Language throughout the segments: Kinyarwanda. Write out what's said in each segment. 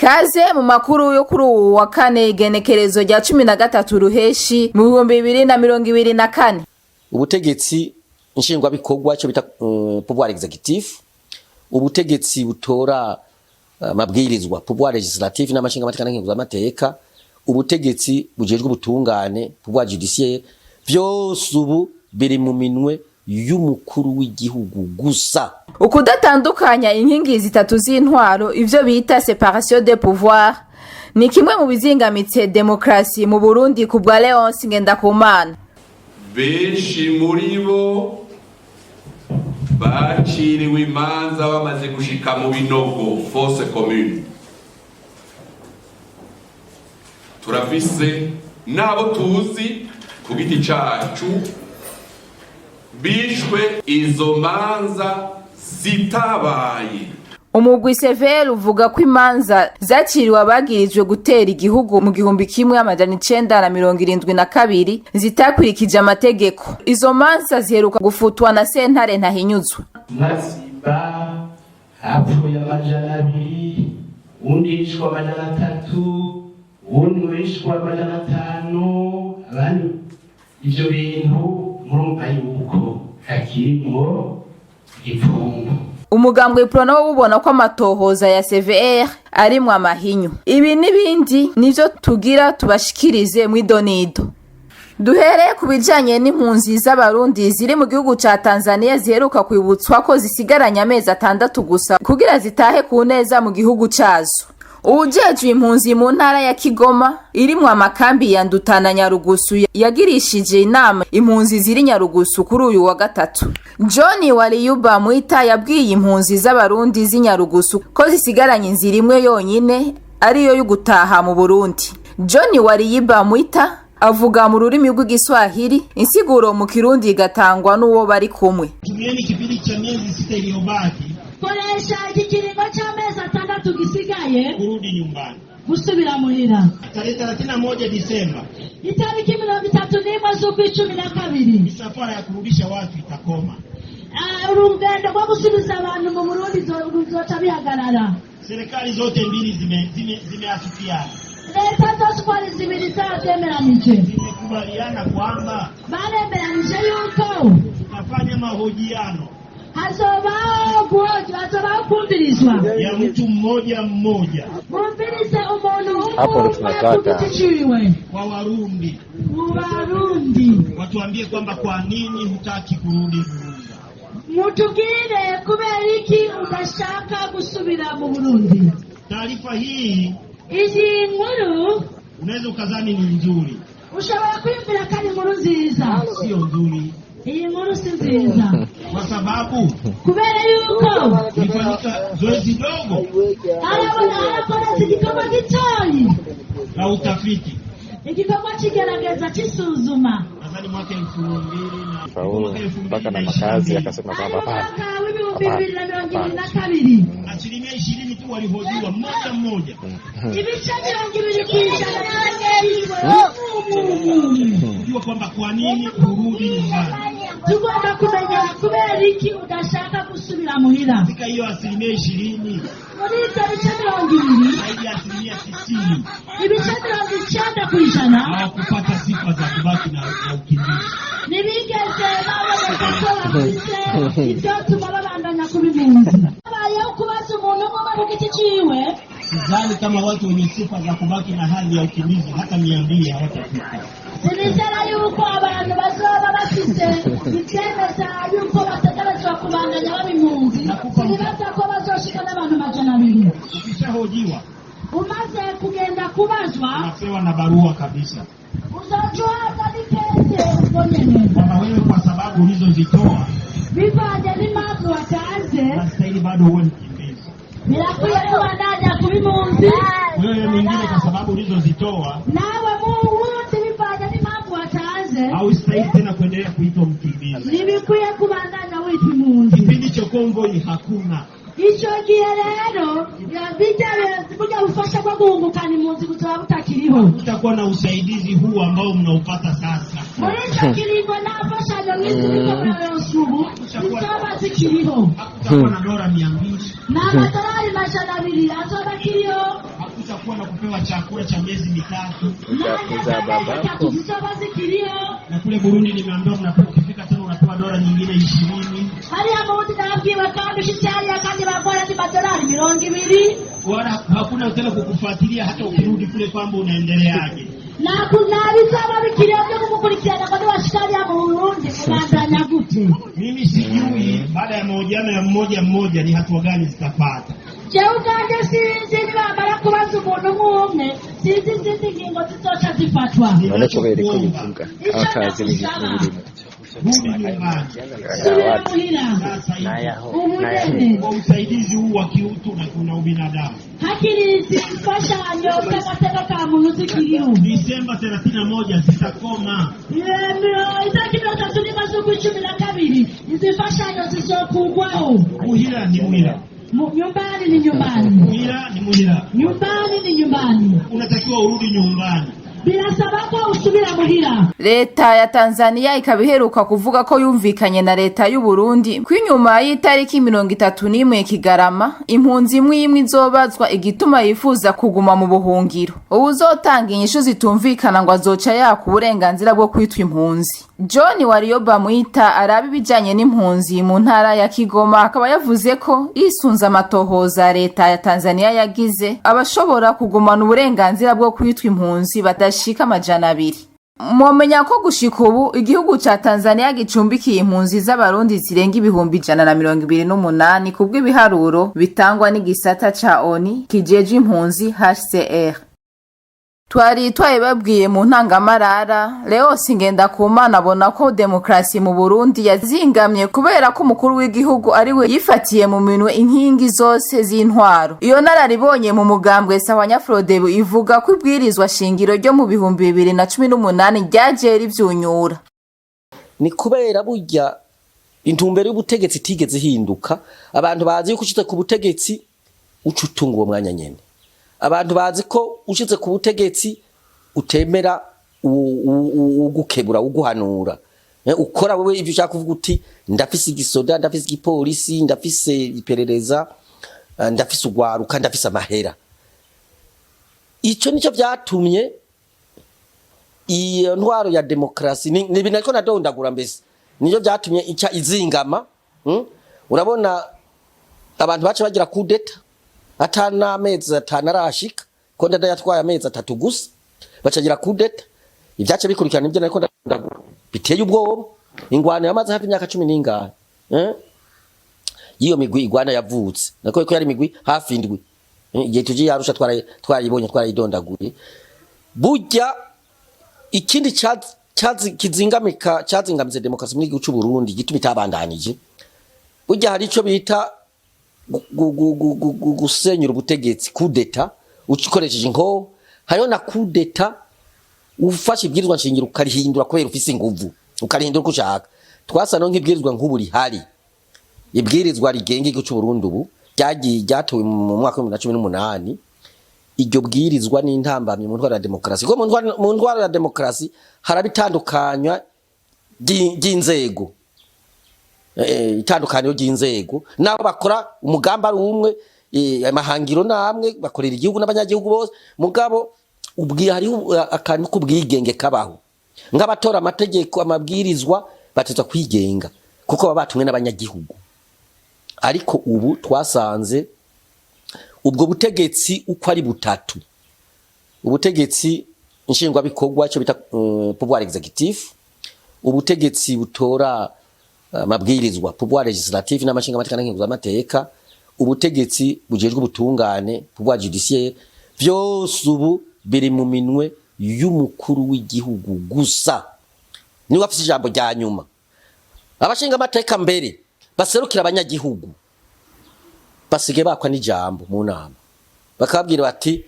Kaze mu makuru yo kuri uwu wa kane igenekerezo rya 13 ruheshi mu 2024. Ubutegetsi nshingwabikorwa cyo bita pouvoir executif, ubutegetsi butora mabwirizwa pouvoir legislatif n'amashinga amategeko n'ingingo z'amateka, ubutegetsi bujejwe ubutungane pouvoir judiciaire, byose ubu biri mu minwe y'umukuru w'igihugu gusa. Ukudatandukanya inkingi zitatu z'intwaro ivyo bita séparation des pouvoirs ni kimwe mu bizingamitse demokrasi mu Burundi ku bwa Leonce Ngendakumana. Benshi muri bo baciriwe imanza bamaze gushika mu binogo fosse commune. Turafise nabo tuzi ku giti cacu bishwe izo manza zitabaye. Umugwi Sevel uvuga ko imanza zaciriwe abagirijwe gutera igihugu mu 1972 zitakurikije amategeko. Izo manza ziheruka gufutwa na sentare ntahinyuzwa. Masimba hapfuye 200, undi yishwe 300, undi yishwe 500, abandi ivyo bintu murumva yuko hakirimo ipfungu. Umugambwe Prona wo ubona ko amatohoza ya CVR arimwe amahinyu. Ibi nibindi nivyo tugira tubashikirize mu idonido. Duhereye ku bijanye n'impunzi z'abarundi ziri mu gihugu ca Tanzania ziheruka kwibutswa ko zisigaranye amezi 6 gusa kugira zitahe ku neza mu gihugu cazo. Ujejwe impunzi mu ntara ya Kigoma irimwe amakambi ya Nduta na Nyarugusu yagirishije inama impunzi ziri Nyarugusu kuri uyu wa gatatu. John Waliyuba Mwita yabwiye impunzi z'abarundi z'Inyarugusu ko zisigaranye inzira imwe yonyine ariyo yo gutaha mu Burundi. John Waliyuba Mwita avuga mu rurimi rw'igiswahili, insiguro mu Kirundi igatangwa n'uwo bari kumwe. Tumieni kipindi cha miezi 6 iliyobaki. Koresha ikiringo cy'amezi 6 gisigaye kurudi nyumbani. Gusubira muhira. Tarehe 31 Disemba. Itariki 31 z'ukwicumi. Misafara ya kurudisha watu itakoma. Urugendo rwo gusubiza abantu mu Burundi ruzoca bihagarara. Serikali zote mbili zimeafikiana. Leta zose kwari zibiri zatemeranije. Zimekubaliana kwamba baremeranije yuko tutafanya mahojiano. Hazobaho kumvirizwa ya mtu mmoja mmoja. Kumvirize umuntu hapo tunataka kwa Warundi. Watuambie kwamba kwa nini hutaki kurudi Burundi. Mutugire kubera iki udashaka gusubira mu Burundi. Taarifa hii izi nkuru unaweza ukazani ni nzuri. Ushobora kwibwira kandi inkuru nziza. Sio nzuri. Iyi nkuru si nziza. Kwa sababu kubera yuko ilifanyika zoezi dogo arabona igikorwa gitoyi na utafiti. Igikorwa kigerageza kisuzuma. Nadhani mwaka 2000 faulu mpaka na makazi akasema kwamba hapana. 2022 asilimia 20 tu walihojiwa mmoja. Ibice 20% Kujua kwamba kwa nini kurudi nyumbani. Tugomba kumenya kubera iki udashaka gusubira muhira. Katika hiyo asilimia 20 muri ibyo bice 20 zaidi ya asilimia 90 ibice 90% hawakupata sifa za kubaki na ukimbizi. Nibigeze babona ko bafite ibyo tubabandanya kubimpunzi. Abaye kubaza umuntu ngo bagiti ciwe. Sidhani kama watu wenye sifa za kubaki na hali ya ukimbizi hata 200 hawatafika. Sinizera yuko abantu bazoba bafite icyemeza yuko bategerezwa kubandanya babimpunzi. Nibaza ko bazoshika n'abantu 200. Ukishahojiwa umaze kugenda kubazwa unapewa na barua kabisa. Uzajua kabikeze ubonyene. Kama wewe kwa sababu ulizozitoa bivanye n'impamvu wataze basi bado uwe mkimbizi. Birakwiye kubandanya kubimpunzi. Wewe mwingine kwa sababu ulizozitoa nawe Burundi bivanye n'impamvu wataze au stahili tena kuendelea kuitwa mkimbizi. Nibikwiye kubandanya witwa impunzi. Kipindi cha Kongo hakuna. Ico gihe rero burya bufasha bwo guhungukana impunzi butaba butakiriho. Utakuwa na usaidizi huu ambao mnaupata sasa. Muri ico kiringo nafashanyo mw'iziko murayosubu bitaba zikiriho. Utakuwa na dola 200 n'amadolari 200 azoba kiriho. utakuwa na kupewa chakula cha miezi mitatu. Na kule Burundi nimeambiwa unapewa, ukifika tena unapewa dola nyingine 20. Wala hakuna tena kukufuatilia hata ukirudi kule kwamba unaendeleaje. Na kunabisaba bikirevyo kumukurikirana kwa washikari ya Burundi kubandanya gute. Mimi sijui baada ya mahojiano ya mmoja ni hatua gani zitafuata. Jeuganje sinzi nibamara kubaza umuntu umwe sinzi ingingo zizoca zifatwa. Wanachobere kubivuga akazi n'ibirimo usaidizi huu wa kiutu na kuna ubinadamu. Hakirizi mfashanyo utakateka ka muntu zikiriho. Disemba 31 zitakoma. Itakino tatuni mazuku 12 izifashanyo zizokugwaho. Muhira ni muhira. Nyumbani ni nyumbani. Muhira ni muhira. Nyumbani ni nyumbani. Unatakiwa urudi nyumbani. Birasaba ko usubira muhira. Leta ya Tanzania ikabiheruka kuvuga ko yumvikanye na leta y'u Burundi ko inyuma y'itariki 31 Kigarama impunzi imwe izobazwa igituma yifuza kuguma mu buhungiro. Ubuzotanga inyishu zitumvikana ngo azoca yaka uburenganzira bwo kwitwa impunzi. John Warioba Mwita arabi bijanye n'impunzi mu ntara ya Kigoma akaba yavuze ko isunza amatohoza leta ya Tanzania yagize abashobora kugumana uburenganzira bwo kwitwa impunzi badashika 200. Mwomenya ko gushika ubu igihugu ca Tanzania gicumbikiye impunzi z'abarundi zirenga 128 kubw'ibiharuro bitangwa n'igisata ca ONU kijeje impunzi HCR. Twari twababwiye mu ntangamarara Leos Ngendakumana abona ko demokrasi mu Burundi yazingamye kubera ko umukuru w'igihugu ari we yifatiye mu minwe inkingi zose z'intwaro. Iyo nararibonye mu mugambwe Sawanyafrodebu ivuga ko ibwirizwa shingiro ryo mu 2018 ryaje rivyunyura. Ni kubera burya intumbero y'ubutegetsi tigeze hinduka, abantu bazi yuko ushitse ku butegetsi ucutunga uwo mwanya nyene. Abantu bazi ko ushitse ku butegetsi utemera ugukebura uguhanura. Ukora wewe ivyo ushaka kuvuga uti ndafise igisoda, ndafise igipolisi, ndafise iperereza, ndafise ugwaruka, ndafise amahera. Ico nico vyatumye iyo ntwaro ya demokrasi ni binako nadondagura mbese. Niyo vyatumye ica izingama. Urabona abantu bace bagira kudeta atana amezi atanarashika ko ndada yatwaye amezi 3 gusa bacagira kudeta ivyace bikurikirana ibyo nariko ndagura biteye ubwoba ingwano yamaze hafi imyaka 10 n'ingahe iyo migwi igwana yavutse nako ko yari migwi hafi indwi igihe tuje yarusha twarayibonye twarayidondaguye burya ikindi cyazingamize demokrasi muri gihugu cy'u Burundi gituma itabandanije burya hari ico bita gusenyura ubutegetsi kudeta ukikoresheje inko hariho na kudeta ufashe ibwirizwa nshingiro ukarihindura kubera ufise inguvu ukarihindura kushaka twasano nk'ibwirizwa nk'uburi hari ibwirizwa rigenga igihugu cy'u Burundi ubu ryatowe mu mwaka wa 2018 iryo bwirizwa n'intambamye mu ntwara ya demokrasi ko mu ntwara ya demokrasi harabitandukanywa by'inzego itandukaniro ry'inzego nabo bakora umugamba ari umwe amahangiro namwe bakorera igihugu n'abanyagihugu bose mugabo ubwiye hari akantu kubwigenge kabaho ng'abatora amategeko amabwirizwa bateza kwigenga kuko baba batumwe n'abanyagihugu ariko ubu twasanze ubwo butegetsi uko ari butatu ubutegetsi nshingwa bikorwa cyo bita pouvoir exécutif ubutegetsi butora mabwirizwa pouvoir législatif n'amashinga amategeko n'ingingo z'amateka ubutegetsi bujejwe ubutungane pouvoir judiciaire byose ubu biri mu minwe y'umukuru w'igihugu gusa niwe afite ijambo rya nyuma abashinga amateka mbere baserukira abanyagihugu basige bakwa n'ijambo mu nama bakabwira bati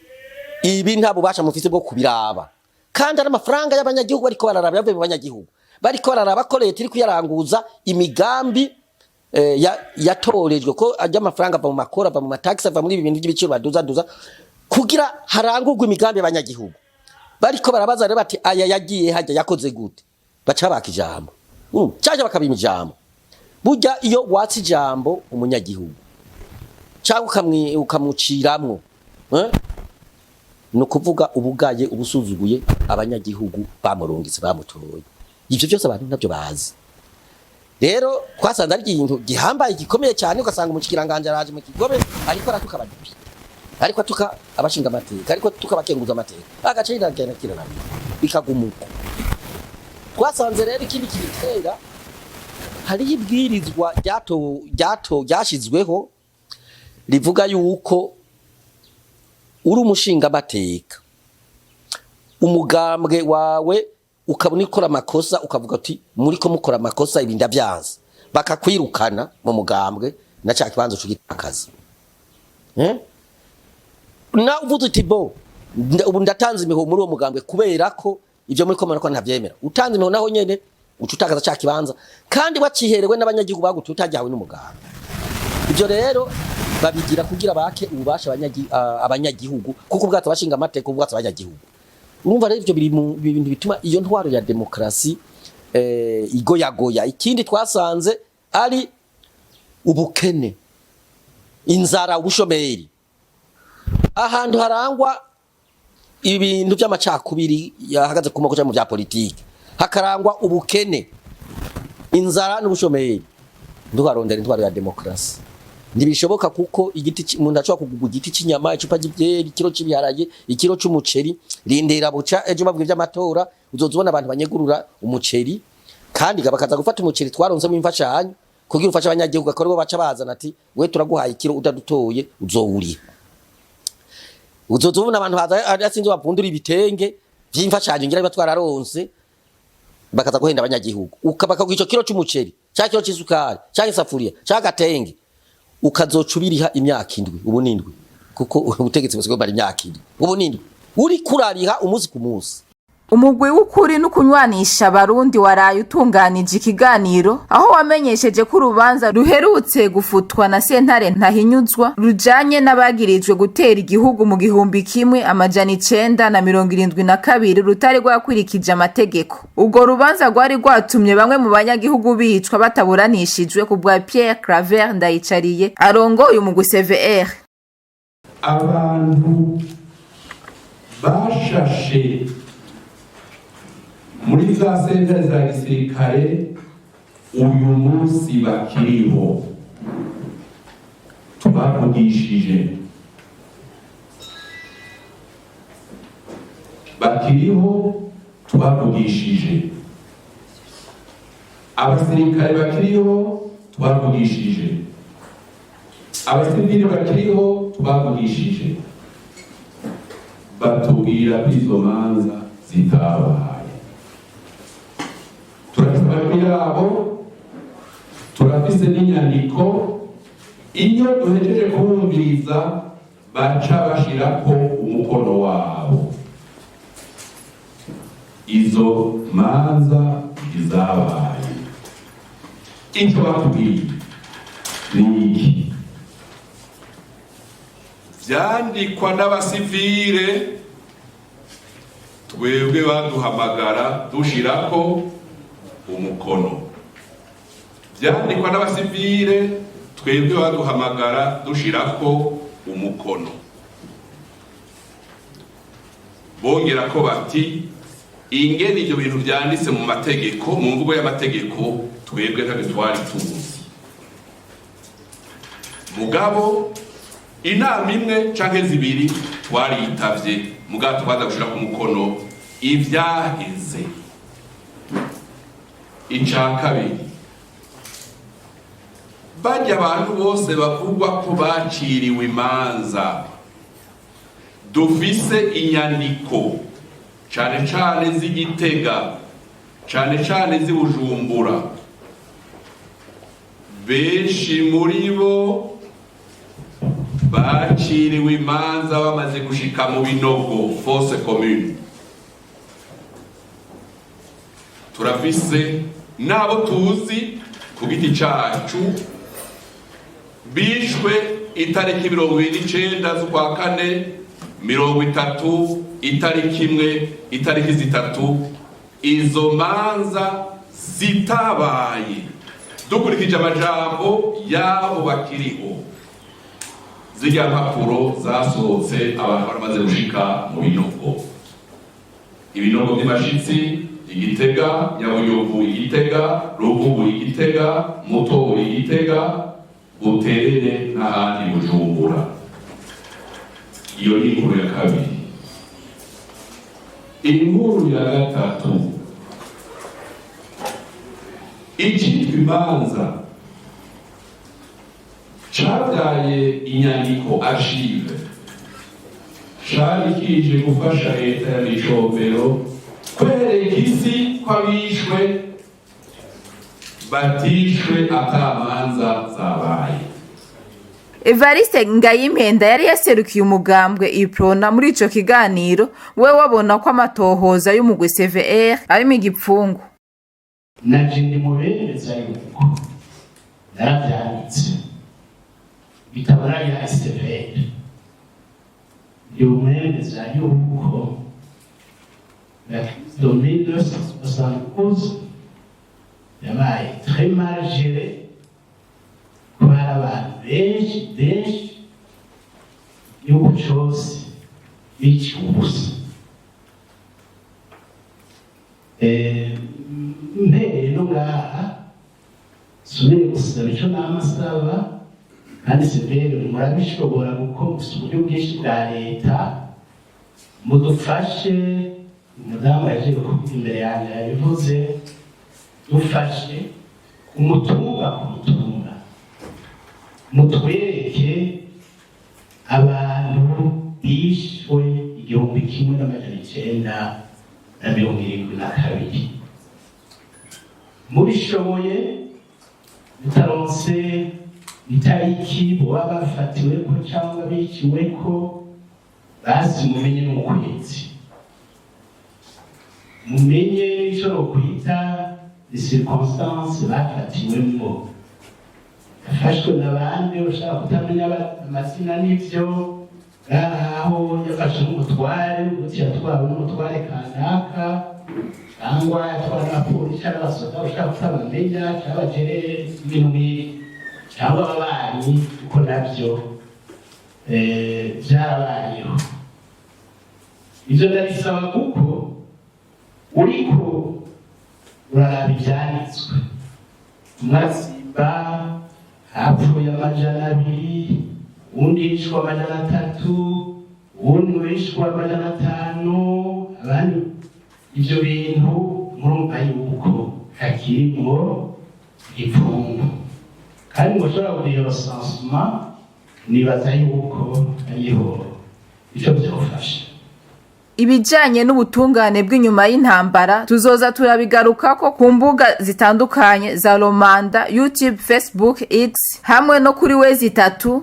ibi nta bubasha mufite bwo kubiraba kandi ari amafaranga y'abanyagihugu ariko bararaba yavuye mu banyagihugu bariko bararaba ko leta iri kuyaranguza imigambi yatorejwe ko ajya amafaranga ava mu makora ava mu mataxi ava muri ibintu by'ibiciro baduza kugira harangurwe imigambi y'abanyagihugu bariko barabaza rero bati aya yagiye hajya yakoze gute baca baka ijambo cyaje bakabima ijambo burya iyo watsi ijambo umunyagihugu cyangwa ukamuciramwo no kuvuga ubugaye ubusuzuguye abanyagihugu bamurungitse bamutoye. Ivyo byose abantu nabyo bazi. Rero twasanze ari ikintu gihambaye gikomeye cyane, ugasanga umushikiranganje araje mu kigobe ariko aratuka abadupi, ariko atuka abashinga amateka, ariko atuka abakenguza amateka, agace iragenda kirana bikagumuka. Twasanze rero ikindi kibitera hari ibwirizwa ryashizweho rivuga yuko uri umushinga amateka, umugambwe wawe ukabona ikora amakosa ukavuga ati muri ko mukora amakosa ibinda byanze, bakakwirukana mu mugambwe na cya kibanzo cy'akazi. Na uvuze uti bo ubu ndatanze imiho muri uwo mugambwe kubera ko ibyo muri komana ko ntabyemera, utanze imiho naho nyene ucutakaza cya kibanza kandi waciherewe n'abanyagihugu bagututagihawe n'umugambwe. Ibyo rero babigira kugira bake ububasha abanyagihugu kuko ubwato bashinga amateka ubwato abanyagihugu. Urumva rero ibyo biri mu bintu bituma iyo ntwaro ya demokrasi igoyagoya. Ikindi twasanze ari ubukene, inzara, ubushomeri. Ahantu harangwa ibintu by'amacakubiri yahagaze ku moko mu bya politiki, hakarangwa ubukene, inzara n'ubushomeri, nduharondera intwaro ya demokrasi. Ntibishoboka kuko igiti umuntu ashobora kugugwa igiti cy'inyama, icupa ry'ibyeri, ikiro cy'ibiharage, ikiro cy'umuceri, rindera buca ejo bavuga by'amatora uzozubona abantu banyegurura umuceri kandi bakaza gufata umuceri twaronse mu imfashanyo kugira ufasha abanyagihugu akora baca bazana ati we turaguhaye ikiro udadutoye uzowuri. Uzozubona abantu hasinze bapundura ibitenge by'imfashanyo ngira batwararonse bakaza guhenda abanyagihugu ukabaka ico kiro cy'umuceri cya kiro cy'isukari cya isafuriya cya gatenge ukazocubiriha imyaka indwi ubu nindwi kuko ubutegetsi bwo bari imyaka indwi ubu nindwi uri kurariha umunsi ku munsi. Umugwi w'ukuri n'ukunywanisha abarundi waraye utunganije ikiganiro aho wamenyesheje ko urubanza ruherutse gufutwa na sentare ntahinyuzwa rujanye n'abagirijwe gutera igihugu mu 1972 rutari rwakwirikije amategeko. Ubwo rubanza rwari rwatumye bamwe mu banyagihugu bicwa bataburanishijwe ku bwa Pierre Claver Ndayicariye arongoye umugwi CVR. Abantu bashashe muri za sentare za gisirikare uyu munsi bakiriho tubavugishije, abasirikare bakiriho tubavugishije, abasivili bakiriho tubavugishije, batubwira ko izo manza zitabaye. Turafise n'inyandiko iyo duhejeje kumviriza baca bashirako umukono wabo. Izo manza izabaye icyo batubwiye niki vyandikwa n'abasivile, twebwe baduhamagara dushirako umukono. Vyandikwa n'abasivile, twebwe baduhamagara dushirako umukono. Bongera ko bati ingene ibyo bintu byanditse mu mategeko, mu mvugo y'amategeko twebwe ntabwo twari tuzi. Mugabo inama imwe canke zibiri twariyitavye, mugabo tubaza gushirako umukono ivyaheze. Ica kabiri, bajya abantu bose bavugwa ko baciriwe imanza, dufise inyandiko cane cane z'Igitega, cane cane z'i Bujumbura. Benshi muri bo baciriwe imanza bamaze gushika mu binogo, fosse commune. Turafise nabo tuzi ku giti cacu bishwe itariki 29 z'ukwa kane, 30, itariki 1, itariki 3. Izo manza zitabaye dukurikije amajambo yabo bakiriho. zirya mpapuro zasohotse abantu baramaze gushika mu binogo. Ibinogo by'Imashitsi, Igitega, Nyabuyovu Igitega, Ruvubu Igitega, Mutobo Igitega, Buterere n'ahandi Bujumbura. Iyo ni inkuru ya kabiri. Inkuru ya gatatu, icitwa imanza cabyaye inyandiko archive cari kije gufasha leta ya Micombero kwereka isi ko abishwe batishwe atamanza zabaye. Evariste Ngayimpenda yari yaserukiye umugambwe Iprona muri ico kiganiro. We wabona ko amatohoza y'umugwi CVR ari mu gipfungu. Naje ndi mu bemeza yuko narabyanditse bitabara ya CVR yumemeza yuko la crise de 1971 yabaye très mal gérée par abantu benshi igihugu cyose biciwe ubusa. Mbere no ngaha subire gusaba icyo namasaba kandi severe murabishobora kuko uburyo bwinshi bwa leta mudufashe. Umudamu yaje kuvuga imbere yanjye yabivuze, dufashe umutunga mutwereke abantu bishwe 1972 mubishoboye mutaronse itariki boba bafatiwe ko cyangwa biciwe ko basi mumenye n'ukwezi, mumenye icyo kwita les circonstances bafatiwemo. Yafashwe n'abandi ushaka kutamenya amazina n'ibyo aho yafashe n'umutware yatwawe n'umutware kanaka cyangwa yatwawe n'abapolisi cyangwa abasoda ushaka kutamenya cyangwa abajerere ibintu cyangwa ababanyi kuko nabyo byarabayeho. Ibyo ndabisaba kuko uriko uraraba ibyanditswe. Umwasimba hapfuye 200, undi yishwe 300, undi wishwe 500, abandi. Ibyo bintu murumva yuko hakirimo ipfungu kandi mushobora kugira recensement. Nibaza yuko ariho icyo byofasha. Ibijanye n'ubutungane bw'inyuma y'intambara tuzoza turabigaruka ko ku mbuga zitandukanye za Romanda, YouTube, Facebook, X hamwe no kuri wezi 3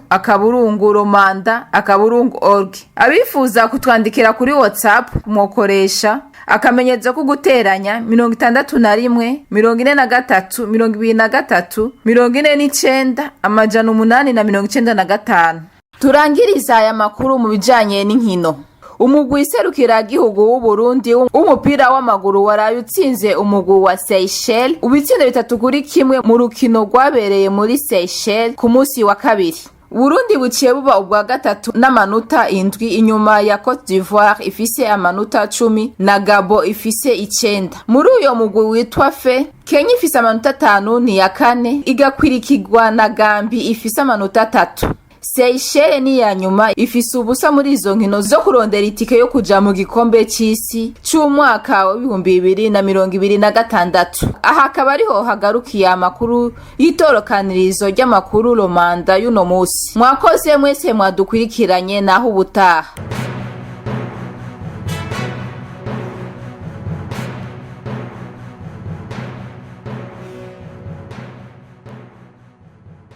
@romanda.org. Abifuza kutwandikira kuri WhatsApp mwokoresha akamenyetso ko guteranya 61 43 23 49 895. Turangiriza aya makuru mu bijanye n'inkino. Umugwi serukiragihugu w'u Burundi w'umupira w'amaguru waraye utsinze umugwi wa Seychelles ubitsindo 3-1 mu rukino rwabereye muri Seychelles ku munsi wa kabiri. Burundi buciye buba ubwa gatatu n'amanota 7 inyuma ya Cote d'Ivoire ifise amanota 10 na Gabo ifise 9. Muri uyo mugwi witwa fe Kenya ifise amanota 5 ni ya 4 igakwirikirwa na Gambi ifise amanota 3. Seychelles ni ya nyuma ifise ubusa muri izo nkino zo kurondera itike yo kuja mu gikombe c'isi c'umwaka wa 2026. Aha akaba ariho hagarukiye amakuru y'itorokanirizo ry'amakuru Romanda y'uno musi. Mwakoze mwese mwadukurikiranye naho ubutaha.